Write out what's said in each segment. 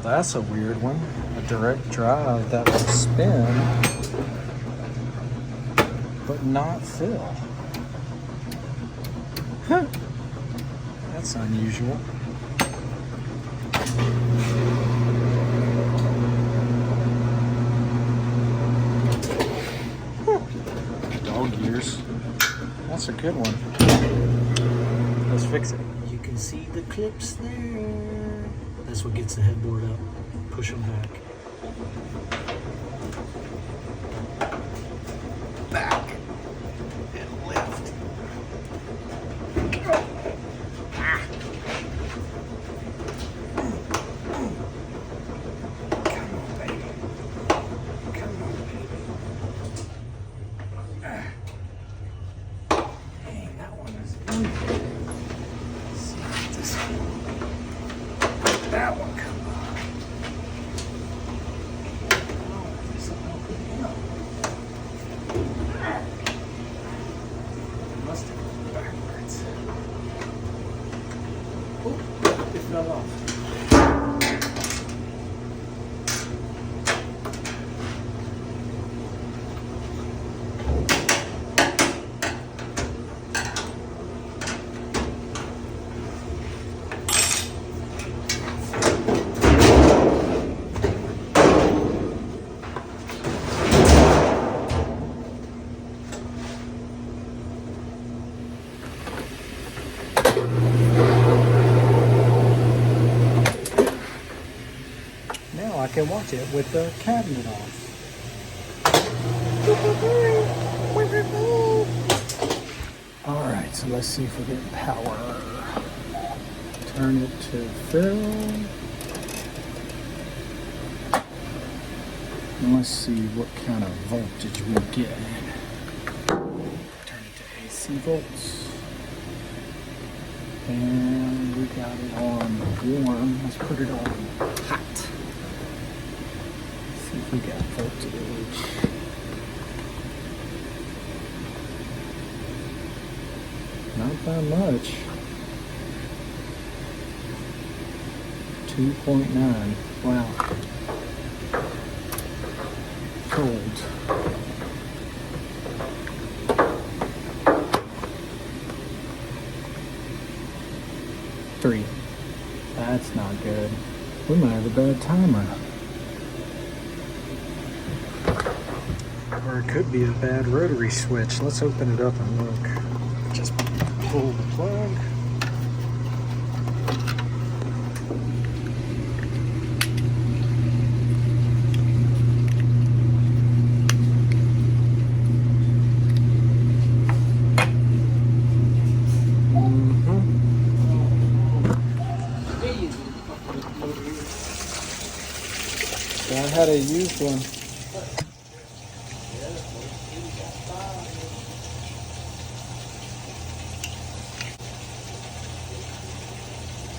That's a weird one. A direct drive that will spin, but not fill. Huh. That's unusual. Dog ears. That's a good one. Let's fix it. You can see the clips there. That's what gets the headboard up. Push them back. Back and lift. Ah. Come on, baby. Come on, baby. Dang, that one is in there. Let's see if this one. That one come on. Oh, there's something opening up. It must have gone backwards. Oh, it fell off. Now I can watch it with the cabinet off. Alright, so let's see if we get power. Turn it to fill. And let's see what kind of voltage we get. Turn it to AC volts. And we got it on warm. Let's put it on hot. See if we got voltage. Not that much. 2.9. Wow. Cold. Three. That's not good. We might have a bad timer. Or it could be a bad rotary switch. Let's open it up and look. Just pull the plug. I had a used one.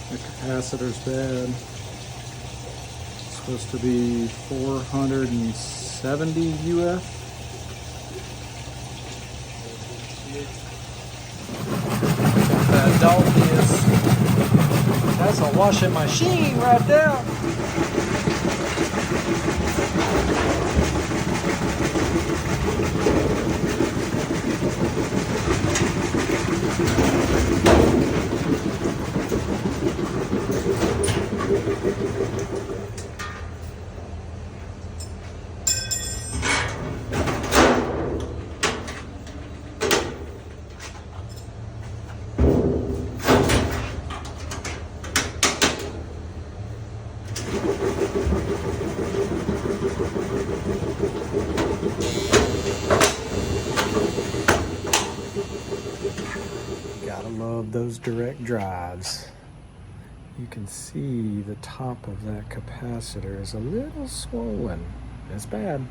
The capacitor's bad. It's supposed to be 470 UF. That dog is. That's a washing machine right there. Gotta love those direct drives. You can see the top of that capacitor is a little swollen. It's bad.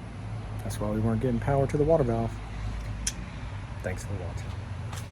That's why we weren't getting power to the water valve. Thanks for watching.